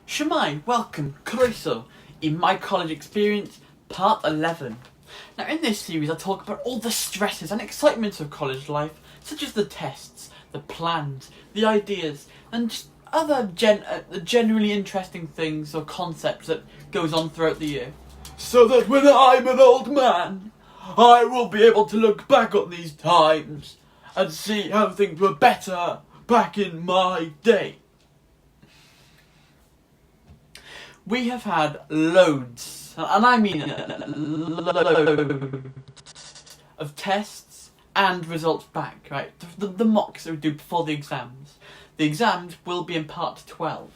Shemai, welcome, Croeso, in my college experience, part 11. Now in this series I talk about all the stresses and excitements of college life, such as the tests, the plans, the ideas, and just other generally interesting things or concepts that goes on throughout the year. So that when I'm an old man, I will be able to look back on these times and see how things were better back in my day. We have had loads, and I mean loads, of tests and results back, right? The mocks that we do before the exams. The exams will be in part 12.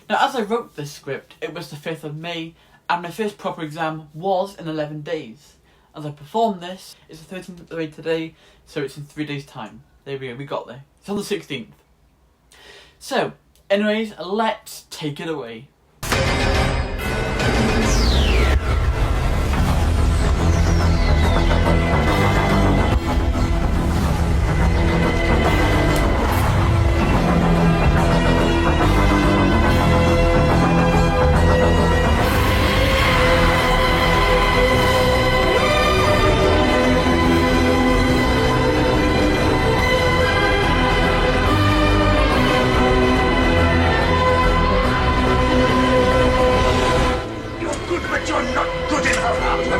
Now, as I wrote this script, it was the 5th of May, and my first proper exam was in 11 days. As I perform this, it's the 13th of May today, so it's in 3 days' time. There we go, we got there. It's on the 16th. So, anyways, let's take it away.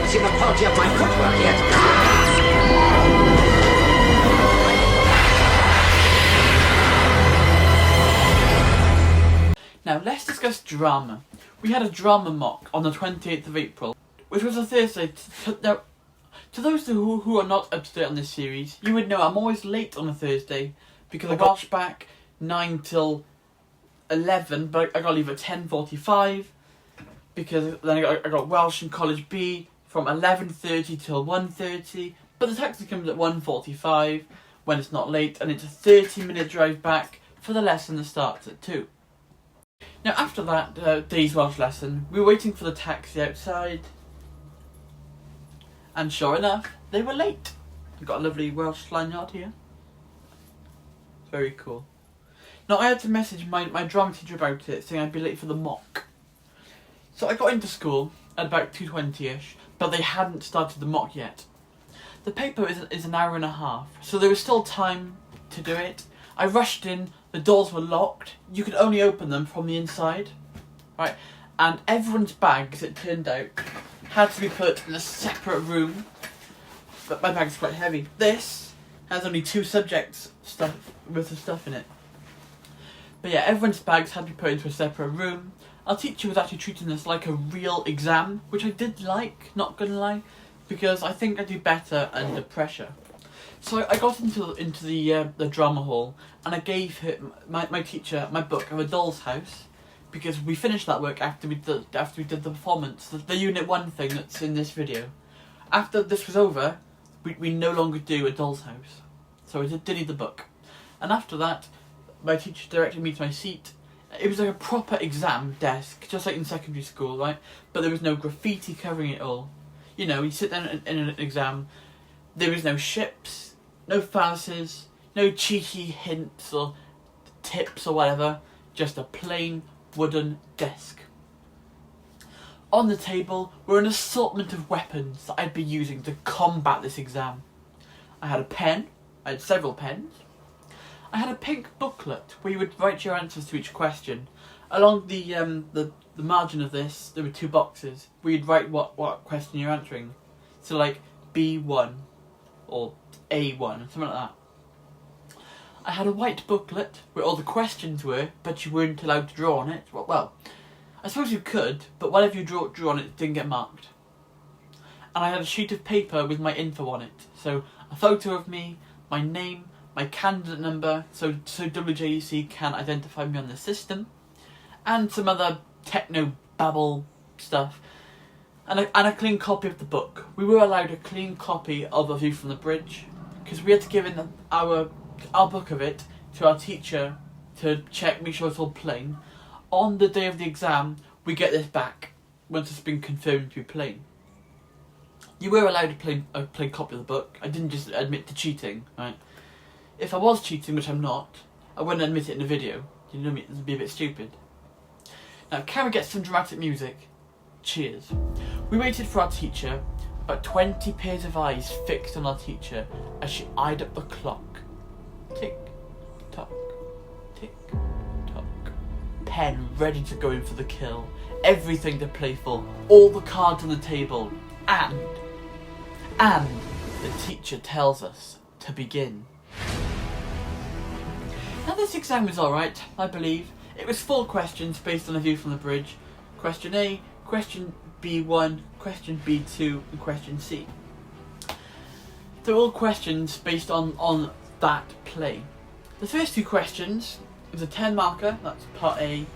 Seen the quality of my footwork yet. Now let's discuss drama. We had a drama mock on the 28th of April, which was a Thursday. Now, to those who are not up to date on this series, you would know I'm always late on a Thursday because I got back 9 till 11, but I got to leave at 10:45 because then I got Welsh in College B from 11:30 till 1:30, but the taxi comes at 1:45 when it's not late, and it's a 30-minute drive back for the lesson that starts at 2. Now after that day's Welsh lesson, we were waiting for the taxi outside, and sure enough, they were late. We've got a lovely Welsh lanyard here. Very cool. Now I had to message my drama teacher about it, saying I'd be late for the mock. So I got into school at about 2:20ish, but they hadn't started the mock yet. The paper is an hour and a half, so there was still time to do it. I rushed in, the doors were locked, you could only open them from the inside, right? And everyone's bags, it turned out, had to be put in a separate room, but my bag's quite heavy. This has only 2 subjects worth of stuff in it. But yeah, everyone's bags had to be put into a separate room. Our teacher was actually treating this like a real exam, which I did like, not gonna lie, because I think I do better under pressure. So I got into the drama hall, and I gave my teacher my book of A Doll's House, because we finished that work after we did the performance, the Unit 1 thing that's in this video. After this was over, we no longer do A Doll's House, so I did the book. And after that, my teacher directed me to my seat. It was like a proper exam desk, just like in secondary school, right? But there was no graffiti covering it all. You know, you sit down in an exam, there was no ships, no fallacies, no cheeky hints or tips or whatever, just a plain wooden desk. On the table were an assortment of weapons that I'd be using to combat this exam. I had a pen, I had several pens. I had a pink booklet where you would write your answers to each question. Along the margin of this, there were 2 boxes where you'd write what question you're answering. So like B1 or A1, something like that. I had a white booklet where all the questions were, but you weren't allowed to draw on it. Well, I suppose you could, but whatever you drew on it didn't get marked. And I had a sheet of paper with my info on it. So a photo of me, my name, my candidate number, so WJEC can identify me on the system, and some other techno-babble stuff, and a clean copy of the book. We were allowed a clean copy of A View from the Bridge, because we had to give in our book of it to our teacher to check, make sure it's all plain. On the day of the exam, we get this back, once it's been confirmed to be plain. You were allowed a plain copy of the book. I didn't just admit to cheating, right? If I was cheating, which I'm not, I wouldn't admit it in a video. You know me, it'd be a bit stupid. Now, can we get some dramatic music? Cheers. We waited for our teacher, but 20 pairs of eyes fixed on our teacher as she eyed up the clock. Tick, tock, tick, tock. Pen ready to go in for the kill. Everything to play for. All the cards on the table. And the teacher tells us to begin. Now this exam was alright, I believe. It was 4 questions based on a view from the bridge. Question A, question B1, question B2 and question C. They're all questions based on that play. The first 2 questions is a 10 marker, that's part A,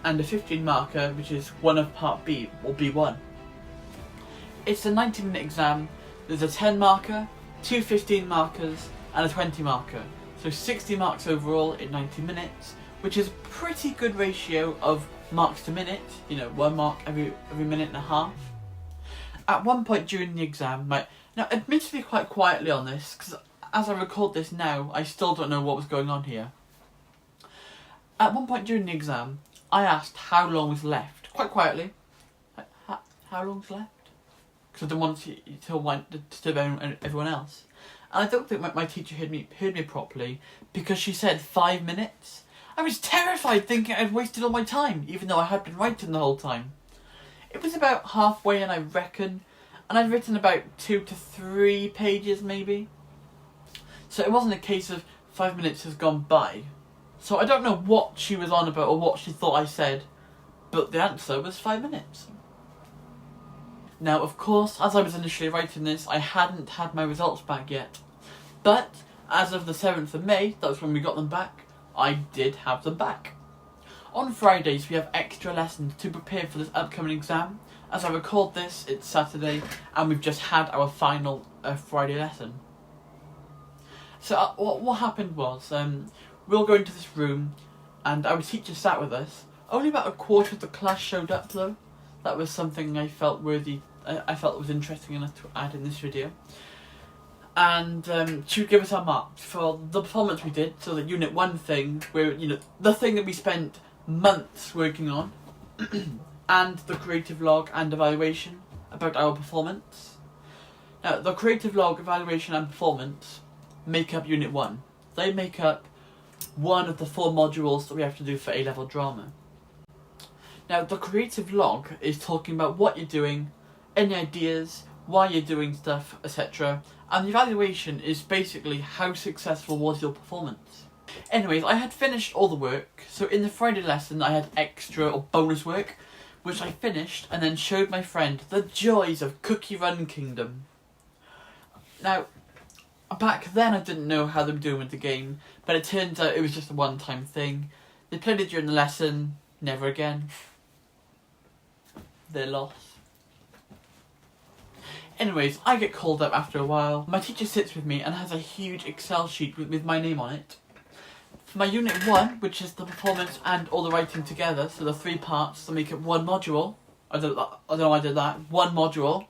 and a 15 marker, which is one of part B, or B1. It's a 90-minute exam. There's a 10 marker, 2 15 markers, and a 20 marker. So 60 marks overall in 90 minutes, which is a pretty good ratio of marks to minute, 1 mark every minute and a half. At one point during the exam, now admittedly quite quietly on this, because as I record this now, I still don't know what was going on here. At one point during the exam, I asked how long was left, quite quietly. Like, how long's left? Because I didn't want to disturb everyone else. And I don't think my teacher heard me properly, because she said 5 minutes. I was terrified, thinking I'd wasted all my time, even though I had been writing the whole time. It was about halfway in, I reckon, and I'd written about 2 to 3 pages maybe. So it wasn't a case of 5 minutes has gone by. So I don't know what she was on about or what she thought I said, but the answer was 5 minutes. Now, of course, as I was initially writing this, I hadn't had my results back yet. But as of the 7th of May, that was when we got them back, I did have them back. On Fridays, we have extra lessons to prepare for this upcoming exam. As I record this, it's Saturday, and we've just had our final Friday lesson. So what happened was, we all go into this room, and our teacher sat with us. Only about a quarter of the class showed up though. That was something I felt worthy. I felt it was interesting enough to add in this video. And she would give us our marks for the performance we did. So the Unit 1 thing, where the thing that we spent months working on, and the creative log and evaluation about our performance. Now, the creative log, evaluation, and performance make up Unit 1. They make up one of the 4 modules that we have to do for A-level drama. Now, the creative log is talking about what you're doing, any ideas, why you're doing stuff, etc. And the evaluation is basically how successful was your performance. Anyways, I had finished all the work, so in the Friday lesson I had extra or bonus work, which I finished and then showed my friend the joys of Cookie Run Kingdom. Now, back then I didn't know how they were doing with the game, but it turns out it was just a one-time thing. They played it during the lesson, never again. Their loss. Anyways, I get called up after a while. My teacher sits with me and has a huge Excel sheet with my name on it. For my Unit 1, which is the performance and all the writing together, so the 3 parts that make up one module, I don't know why I did that, one module,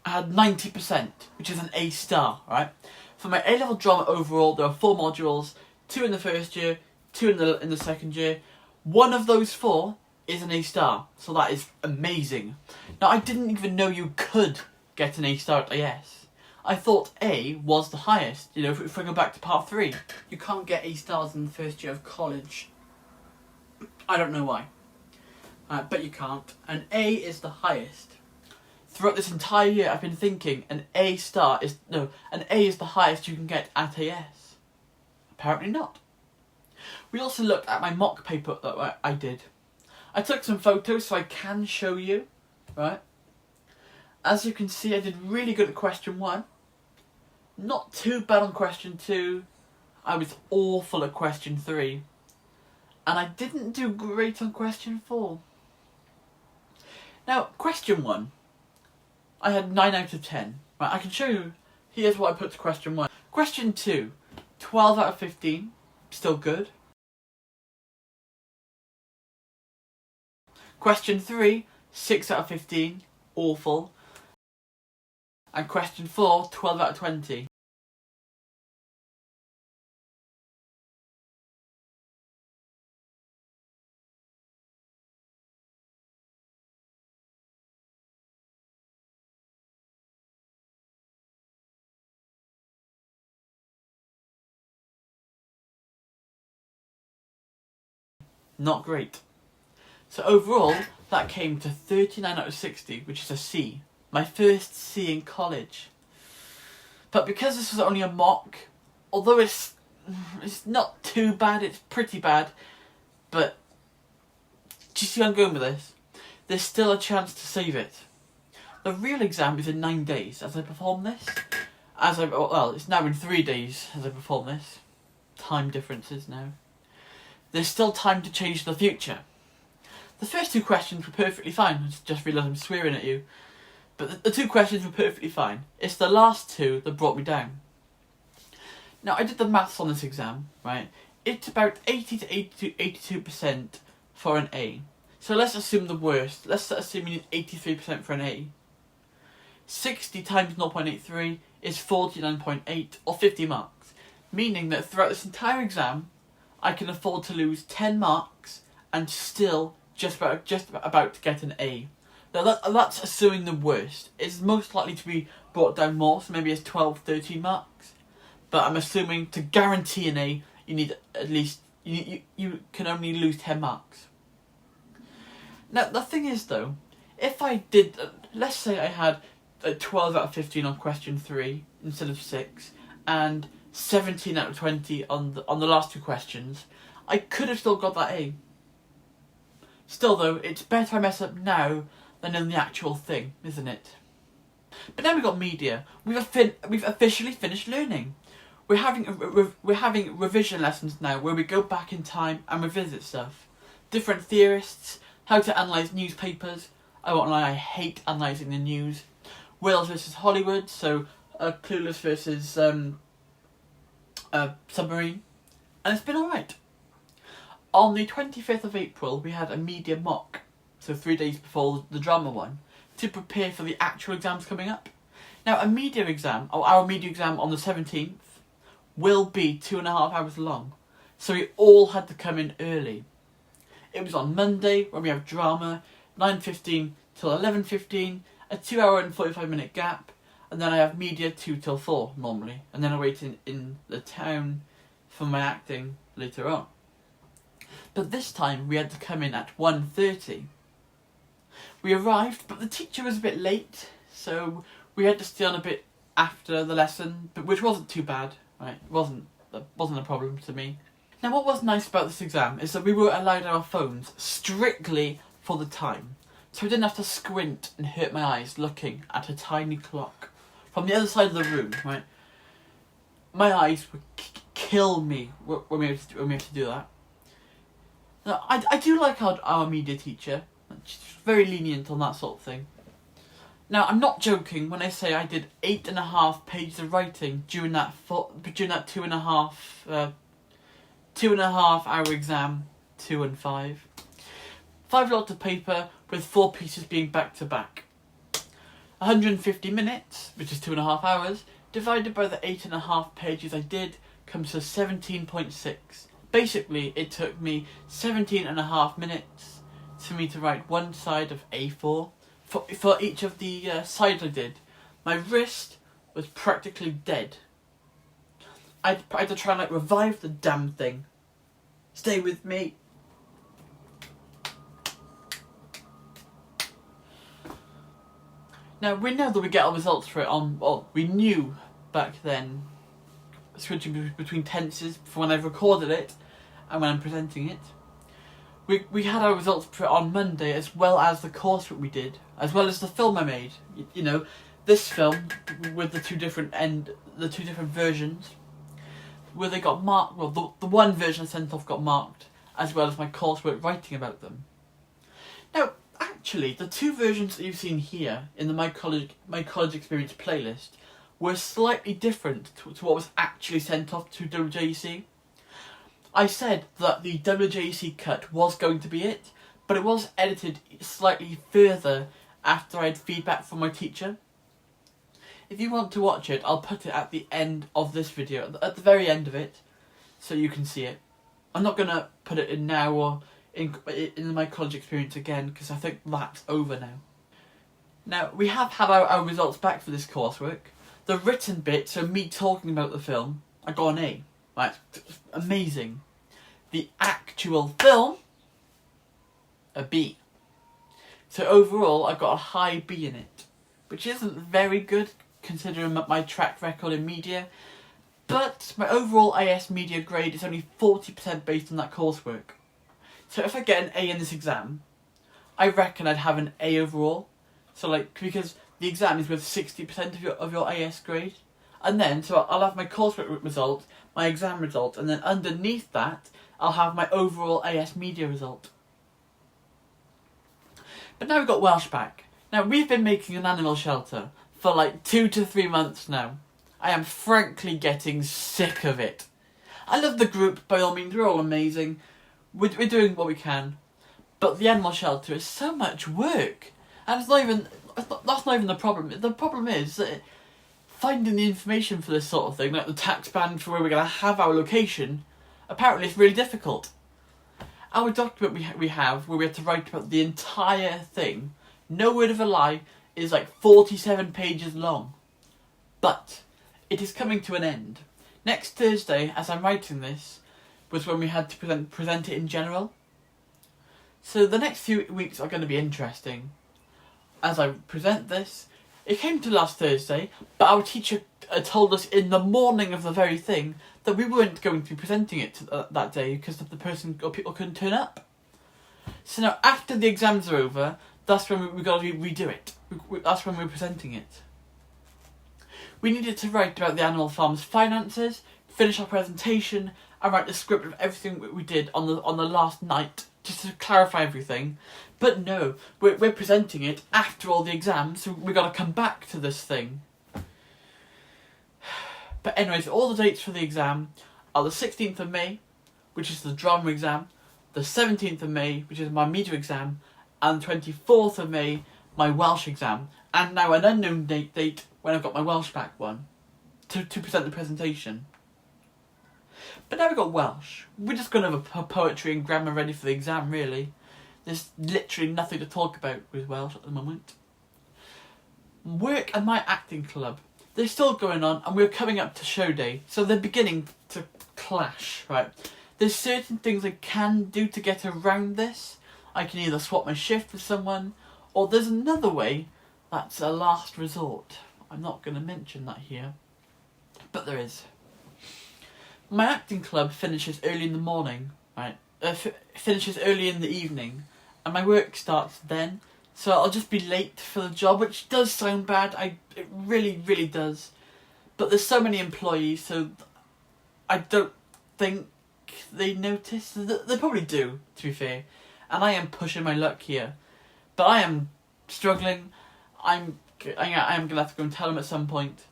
I had 90%, which is an A star, right? For my A-level drama overall, there are 4 modules, 2 in the first year, 2 in the second year. One of those 4 is an A star, so that is amazing. Now, I didn't even know you could get an A star at AS. I thought A was the highest. If we go back to part 3, you can't get A stars in the first year of college. I don't know why, but you can't. And A is the highest. Throughout this entire year, I've been thinking an A is the highest you can get at AS. Apparently not. We also looked at my mock paper that I did. I took some photos so I can show you, right? As you can see, I did really good at question 1. Not too bad on question 2. I was awful at question 3. And I didn't do great on question 4. Now, question 1. I had 9 out of 10. Right, I can show you. Here's what I put to question 1. Question 2. 12 out of 15. Still good. Question 3. 6 out of 15. Awful. And question 4, 12 out of 20. Not great. So overall, that came to 39 out of 60, which is a C. My first C in college. But because this was only a mock, although it's not too bad, it's pretty bad, but do you see where I'm going with this? There's still a chance to save it. The real exam is in 9 days as I perform this. It's now in 3 days as I perform this. Time differences now. There's still time to change the future. The first 2 questions were perfectly fine. I just realised I'm swearing at you. But the 2 questions were perfectly fine. It's the last 2 that brought me down. Now, I did the maths on this exam, right? It's about 80 to 82% for an A. So let's assume the worst. Let's assume you need 83% for an A. 60 times 0.83 is 49.8 or 50 marks. Meaning that throughout this entire exam, I can afford to lose 10 marks and still just about to get an A. Now that's assuming the worst. It's most likely to be brought down more, so maybe it's 12, 13 marks. But I'm assuming to guarantee an A, you need at least, you can only lose 10 marks. Now the thing is though, if I did, let's say I had a 12 out of 15 on question 3 instead of 6, and 17 out of 20 on the last 2 questions, I could have still got that A. Still though, it's better I mess up now than in the actual thing, isn't it? But now we've got media. We've officially finished learning. We're having revision lessons now where we go back in time and revisit stuff. Different theorists, how to analyse newspapers. I won't lie, I hate analysing the news. Wales versus Hollywood, so Clueless versus Submarine. And it's been alright. On the 25th of April, we had a media mock, so 3 days before the drama one, to prepare for the actual exams coming up. Now, our media exam on the 17th, will be 2.5 hours long, so we all had to come in early. It was on Monday, when we have drama, 9:15 till 11:15, a 2 hour and 45 minute gap, and then I have media 2 till 4 normally, and then I wait in the town for my acting later on. But this time we had to come in at 1:30. We arrived, but the teacher was a bit late, so we had to stay on a bit after the lesson, but which wasn't too bad, right? That wasn't a problem to me. Now, what was nice about this exam is that we were allowed our phones strictly for the time, so I didn't have to squint and hurt my eyes looking at a tiny clock from the other side of the room, right? My eyes would kill me when we have to do that. Now, I do like our media teacher. She's very lenient on that sort of thing. Now, I'm not joking when I say I did 8.5 pages of writing during that 2.5 hour exam, 2 and 5. 5 lots of paper with 4 pieces being back to back. 150 minutes, which is 2.5 hours, divided by the 8.5 pages I did, comes to 17.6. Basically, it took me 17.5 minutes for me to write one side of A4. For each of the sides I did, my wrist was practically dead. I had to try and revive the damn thing. Stay with me. Now, we know that we get our results for it on, we knew back then, switching between tenses for when I've recorded it and when I'm presenting it. We had our results for it on Monday, as well as the coursework we did, as well as the film I made. You know, this film with the two different versions, where they got marked. Well, the one version I sent off got marked, as well as my coursework writing about them. Now, actually, the 2 versions that you've seen here in the My College Experience playlist were slightly different to what was actually sent off to WJEC. I said that the WJEC cut was going to be it, but it was edited slightly further after I had feedback from my teacher. If you want to watch it, I'll put it at the end of this video, at the very end of it, so you can see it. I'm not going to put it in now or in My College Experience again, because I think that's over now. Now, we have had our results back for this coursework. The written bit, so me talking about the film, I got an A. Right, amazing. The actual film, a B. So overall, I got a high B in it, which isn't very good considering my track record in media, but my overall AS media grade is only 40% based on that coursework. So if I get an A in this exam, I reckon I'd have an A overall. So like, because the exam is worth 60% of your AS grade, and then so I'll have my coursework result, my exam result, and then underneath that I'll have my overall AS media result. But now we've got Welsh back. Now we've been making an animal shelter for like 2 to 3 months now. I am frankly getting sick of it. I love the group, by all means, we're all amazing. We're doing what we can. But the animal shelter is so much work. And that's not even the problem. The problem is that finding the information for this sort of thing, like the tax band for where we're going to have our location, apparently it's really difficult. Our document we have, where we have to write about the entire thing, no word of a lie, is like 47 pages long. But it is coming to an end. Next Thursday, as I'm writing this, was when we had to present it in general. So the next few weeks are going to be interesting. As I present this, it came to last Thursday, but our teacher told us in the morning of the very thing that we weren't going to be presenting it that day because the person or people couldn't turn up. So now, after the exams are over, that's when we got to redo it. That's when we're presenting it. We needed to write about the animal farm's finances, finish our presentation, and write the script of everything we did on the last night, just to clarify everything. But no, we're presenting it after all the exams, so we've got to come back to this thing. But anyways, all the dates for the exam are the 16th of May, which is the drama exam, the 17th of May, which is my media exam, and the 24th of May, my Welsh exam, and now an unknown date when I've got my Welsh back one, to present the presentation. But now we've got Welsh. We're just going to have a poetry and grammar ready for the exam, really. There's literally nothing to talk about with Welsh at the moment. Work and my acting club, they're still going on, and we're coming up to show day, so they're beginning to clash, right? There's certain things I can do to get around this. I can either swap my shift with someone, or there's another way that's a last resort. I'm not going to mention that here, but there is. My acting club finishes early in the morning, right? Finishes early in the evening, and my work starts then. So I'll just be late for the job, which does sound bad. It really, really does. But there's so many employees, so I don't think they notice. They probably do, to be fair. And I am pushing my luck here, but I am struggling. I am gonna have to go and tell them at some point.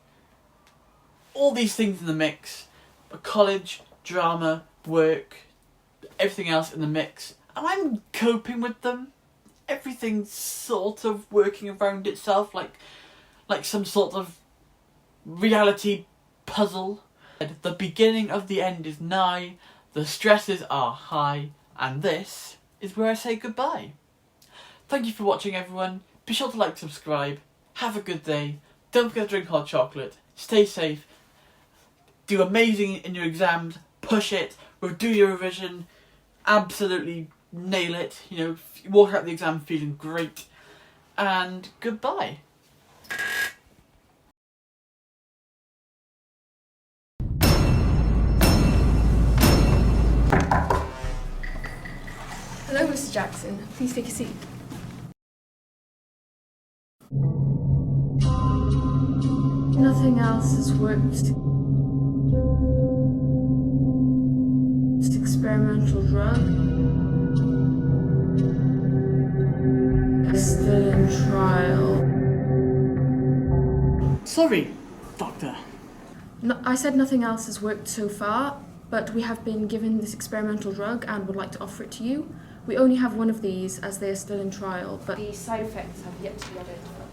All these things in the mix: college, drama, work, everything else in the mix, and I'm coping with them. Everything's sort of working around itself, like some sort of reality puzzle. The beginning of the end is nigh, the stresses are high, and this is where I say goodbye. Thank you for watching, everyone. Be sure to like, subscribe, have a good day, don't forget to drink hot chocolate, stay safe, do amazing in your exams, push it, do your revision, absolutely nail it, walk out the exam feeling great, and goodbye. Hello, Mr. Jackson. Please take a seat. Nothing else has worked. This experimental drug is still in trial. Sorry, Doctor. No, I said nothing else has worked so far, but we have been given this experimental drug and would like to offer it to you. We only have one of these as they are still in trial, but the side effects have yet to be identified.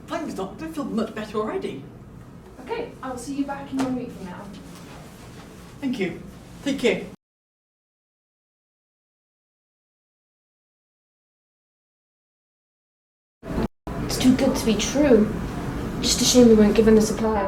Thanks, Doctor. I feel much better already. Okay, I will see you back in 1 week from now. Thank you. Take care. It's too good to be true. Just a shame we weren't given the supply.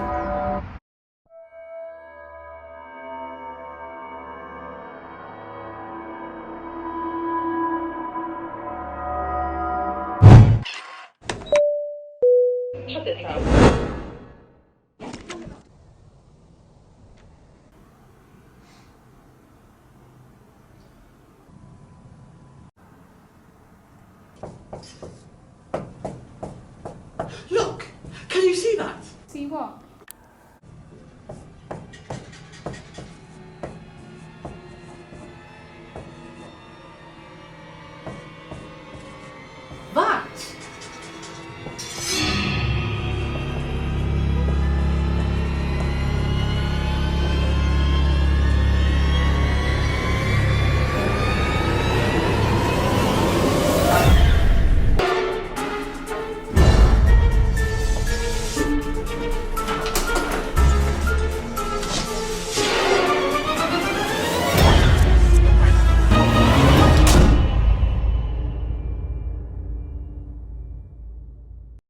Look! Can you see that? See what?